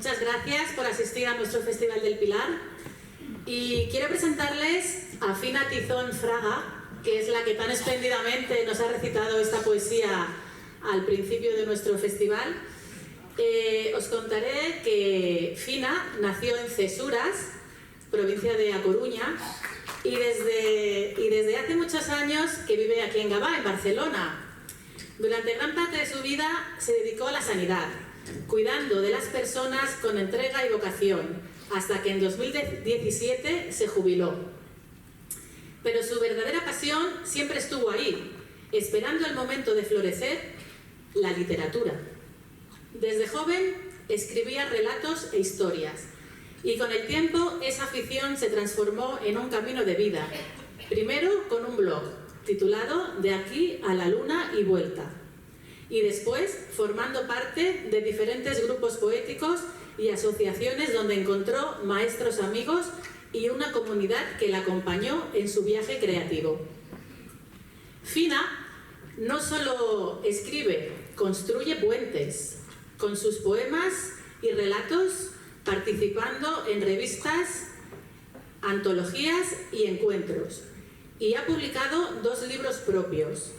Muchas gracias por asistir a nuestro Festival del Pilar y quiero presentarles a Fina Tizón Fraga, que es la que tan espléndidamente nos ha recitado esta poesía al principio de nuestro festival. Os contaré que Fina nació en Cesuras, provincia de A Coruña, y desde hace muchos años que vive aquí en Gavà, en Barcelona. Durante gran parte de su vida se dedicó a la sanidad, cuidando de las personas con entrega y vocación, hasta que en 2017 se jubiló. Pero su verdadera pasión siempre estuvo ahí, esperando el momento de florecer: la literatura. Desde joven escribía relatos e historias, y con el tiempo esa afición se transformó en un camino de vida, primero con un blog titulado De aquí a la luna y vuelta, y después formando parte de diferentes grupos poéticos y asociaciones donde encontró maestros amigos y una comunidad que la acompañó en su viaje creativo. Fina no solo escribe, construye puentes con sus poemas y relatos, participando en revistas, antologías y encuentros, y ha publicado 2 libros propios: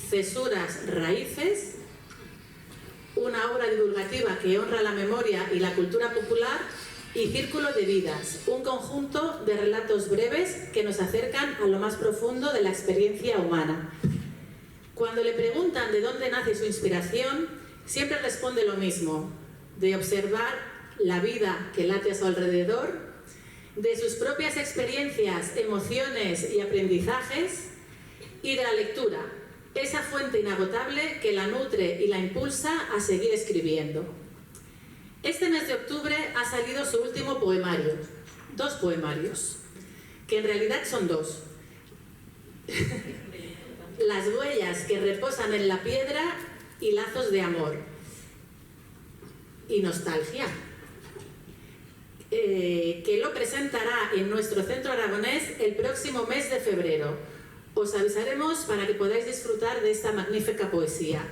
Cesuras Raíces, una obra divulgativa que honra la memoria y la cultura popular, y Círculo de Vidas, un conjunto de relatos breves que nos acercan a lo más profundo de la experiencia humana. Cuando le preguntan de dónde nace su inspiración, siempre responde lo mismo: de observar la vida que late a su alrededor, de sus propias experiencias, emociones y aprendizajes, y de la lectura, esa fuente inagotable que la nutre y la impulsa a seguir escribiendo. Este mes de octubre ha salido su último poemario, 2 poemarios, que en realidad son 2. Las huellas que reposan en la piedra y lazos de amor y nostalgia, que lo presentará en nuestro Centro Aragonés el próximo mes de febrero. Os avisaremos para que podáis disfrutar de esta magnífica poesía.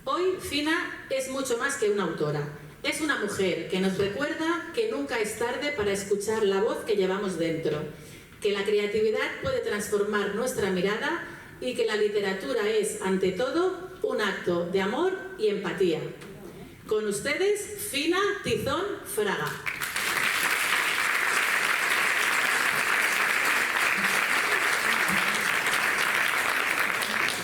Hoy Fina es mucho más que una autora. Es una mujer que nos recuerda que nunca es tarde para escuchar la voz que llevamos dentro, que la creatividad puede transformar nuestra mirada y que la literatura es, ante todo, un acto de amor y empatía. Con ustedes, Fina Tizón Fraga.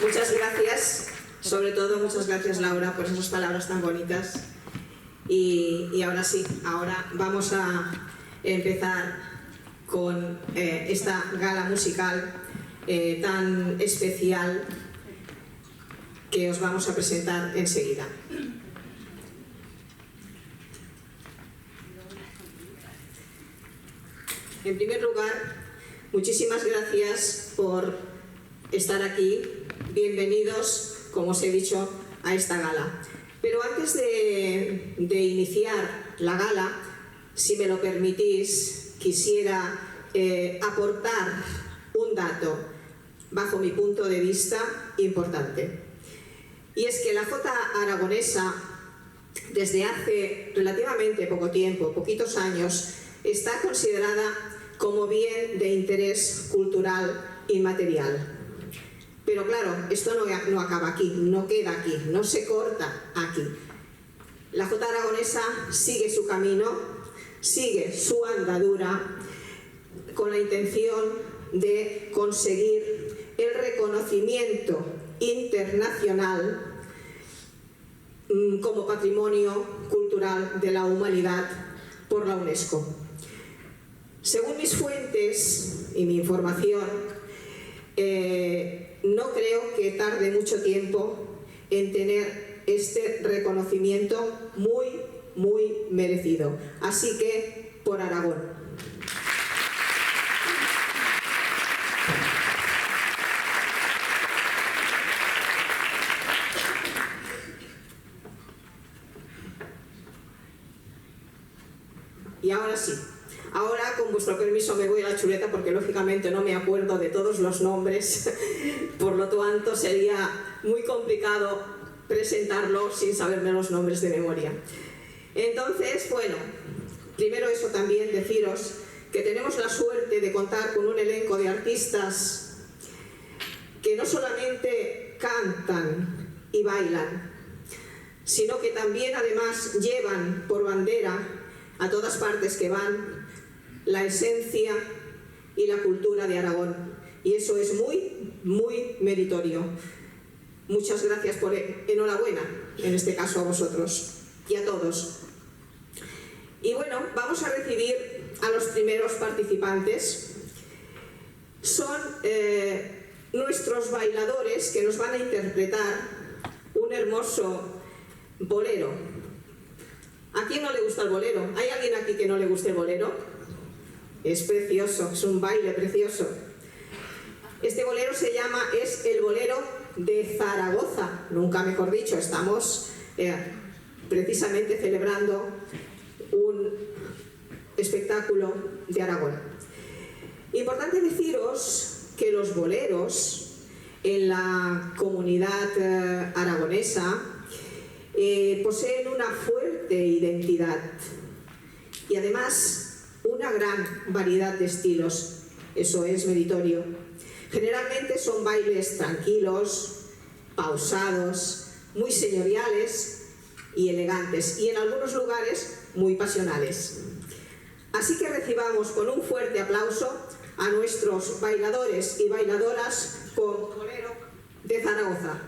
Muchas gracias, sobre todo muchas gracias, Laura, por esas palabras tan bonitas. Y ahora sí, ahora vamos a empezar con esta gala musical tan especial que os vamos a presentar enseguida. En primer lugar, muchísimas gracias por estar aquí. Bienvenidos, como os he dicho, a esta gala. Pero antes de iniciar la gala, si me lo permitís, quisiera aportar un dato, bajo mi punto de vista, importante. Y es que la Jota aragonesa, desde hace relativamente poco tiempo, poquitos años, está considerada como bien de interés cultural inmaterial. Pero claro, esto no acaba aquí, no queda aquí, no se corta aquí. La Jota aragonesa sigue su camino, sigue su andadura, con la intención de conseguir el reconocimiento internacional como patrimonio cultural de la humanidad por la UNESCO. Según mis fuentes y mi información, no creo que tarde mucho tiempo en tener este reconocimiento muy, muy merecido. Así que, por Aragón. Y ahora sí. Ahora, con vuestro permiso, me voy a la chuleta porque lógicamente no me acuerdo de todos los nombres, por lo tanto sería muy complicado presentarlo sin saberme los nombres de memoria. Entonces, bueno, primero eso también deciros que tenemos la suerte de contar con un elenco de artistas que no solamente cantan y bailan, sino que también además llevan por bandera a todas partes que van la esencia y la cultura de Aragón. Y eso es muy, muy meritorio. Muchas gracias enhorabuena, en este caso a vosotros y a todos. Y bueno, vamos a recibir a los primeros participantes. Son nuestros bailadores que nos van a interpretar un hermoso bolero. ¿A quién no le gusta el bolero? ¿Hay alguien aquí que no le guste el bolero? Es precioso, es un baile precioso. Este bolero es el bolero de Zaragoza, nunca mejor dicho. Estamos precisamente celebrando un espectáculo de Aragón. Importante deciros que los boleros en la comunidad aragonesa poseen una fuerte identidad y además una gran variedad de estilos. Eso es meritorio. Generalmente son bailes tranquilos, pausados, muy señoriales y elegantes, y en algunos lugares muy pasionales. Así que recibamos con un fuerte aplauso a nuestros bailadores y bailadoras con bolero de Zaragoza.